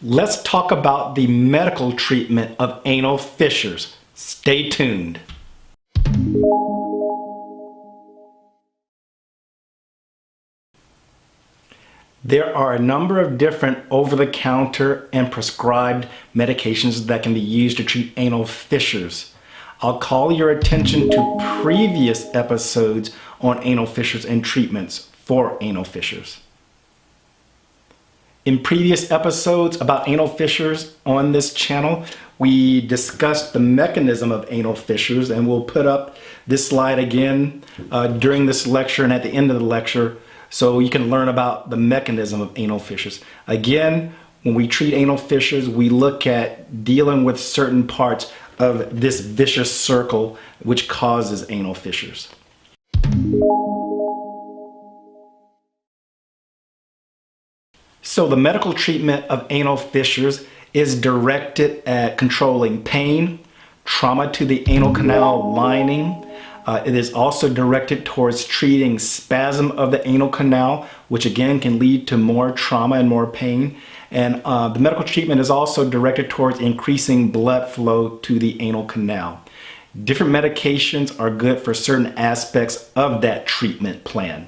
Let's talk about the medical treatment of anal fissures. Stay tuned. There are a number of different over-the-counter and prescribed medications that can be used to treat anal fissures. I'll call your attention to previous episodes on anal fissures and treatments for anal fissures. In previous episodes about anal fissures on this channel, we discussed the mechanism of anal fissures, and we'll put up this slide again during this lecture and at the end of the lecture so you can learn about the mechanism of anal fissures. Again, when we treat anal fissures, we look at dealing with certain parts of this vicious circle which causes anal fissures. So the medical treatment of anal fissures is directed at controlling pain, trauma to the anal canal lining. It is also directed towards treating spasm of the anal canal, which again can lead to more trauma and more pain. And the medical treatment is also directed towards increasing blood flow to the anal canal. Different medications are good for certain aspects of that treatment plan.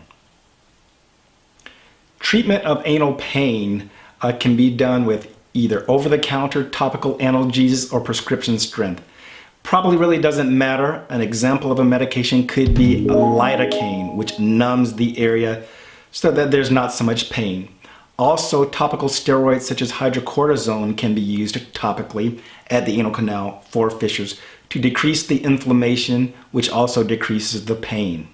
Treatment of anal pain can be done with either over-the-counter topical analgesics or prescription strength. Probably really doesn't matter. An example of a medication could be a lidocaine, which numbs the area so that there's not so much pain. Also, topical steroids such as hydrocortisone can be used topically at the anal canal for fissures to decrease the inflammation, which also decreases the pain.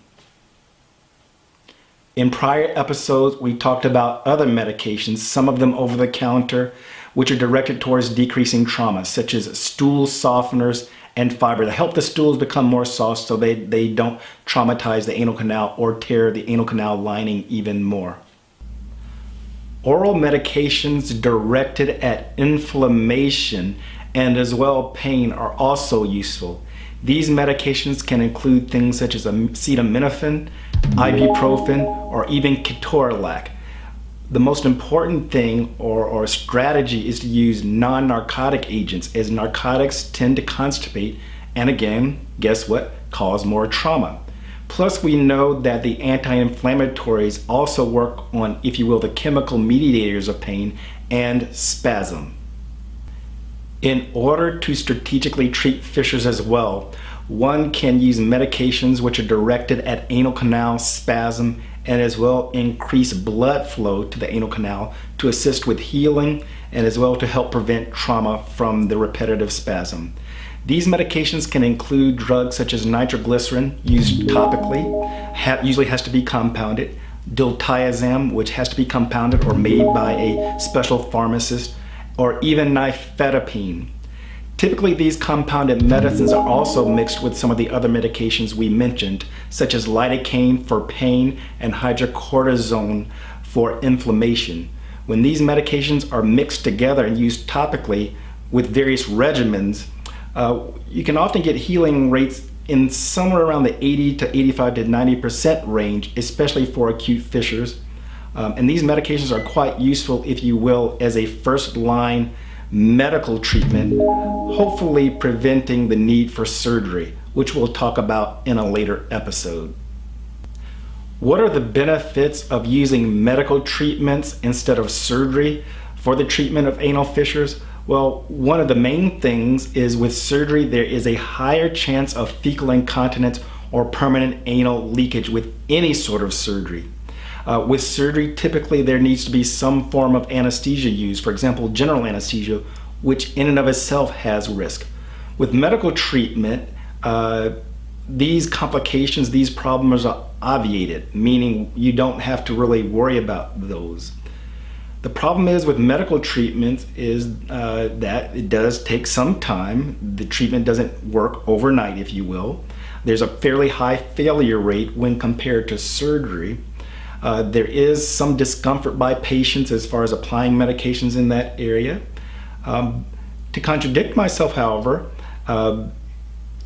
In prior episodes, we talked about other medications, some of them over the counter, which are directed towards decreasing trauma, such as stool softeners and fiber, to help the stools become more soft so they don't traumatize the anal canal or tear the anal canal lining even more. Oral medications directed at inflammation and as well pain are also useful. These medications can include things such as acetaminophen, ibuprofen, or even ketorolac. The most important thing or strategy is to use non-narcotic agents, as narcotics tend to constipate and again, guess what? Cause more trauma. Plus, we know that the anti-inflammatories also work on, if you will, the chemical mediators of pain and spasm. In order to strategically treat fissures as well, one can use medications which are directed at anal canal spasm and as well increase blood flow to the anal canal to assist with healing and as well to help prevent trauma from the repetitive spasm. These medications can include drugs such as nitroglycerin, used topically, usually has to be compounded, diltiazem, which has to be compounded or made by a special pharmacist, or even nifedipine. Typically, these compounded medicines are also mixed with some of the other medications we mentioned, such as lidocaine for pain and hydrocortisone for inflammation. When these medications are mixed together and used topically with various regimens, you can often get healing rates in somewhere around the 80 to 85 to 90% range, especially for acute fissures. And these medications are quite useful, if you will, as a first-line medical treatment, hopefully preventing the need for surgery, which we'll talk about in a later episode. What are the benefits of using medical treatments instead of surgery for the treatment of anal fissures? Well, one of the main things is with surgery, there is a higher chance of fecal incontinence or permanent anal leakage with any sort of surgery. With surgery, typically there needs to be some form of anesthesia used, for example, general anesthesia, which in and of itself has risk. With medical treatment, these complications, these problems are obviated, meaning you don't have to really worry about those. The problem is with medical treatments is that it does take some time. The treatment doesn't work overnight, if you will. There's a fairly high failure rate when compared to surgery. There is some discomfort by patients as far as applying medications in that area. To contradict myself, however,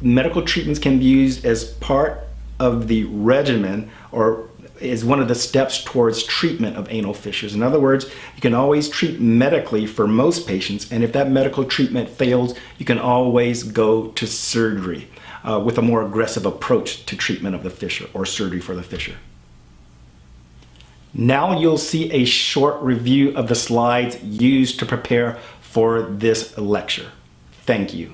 medical treatments can be used as part of the regimen or is one of the steps towards treatment of anal fissures. In other words, you can always treat medically for most patients, and if that medical treatment fails, you can always go to surgery with a more aggressive approach to treatment of the fissure or surgery for the fissure. Now you'll see a short review of the slides used to prepare for this lecture. Thank you.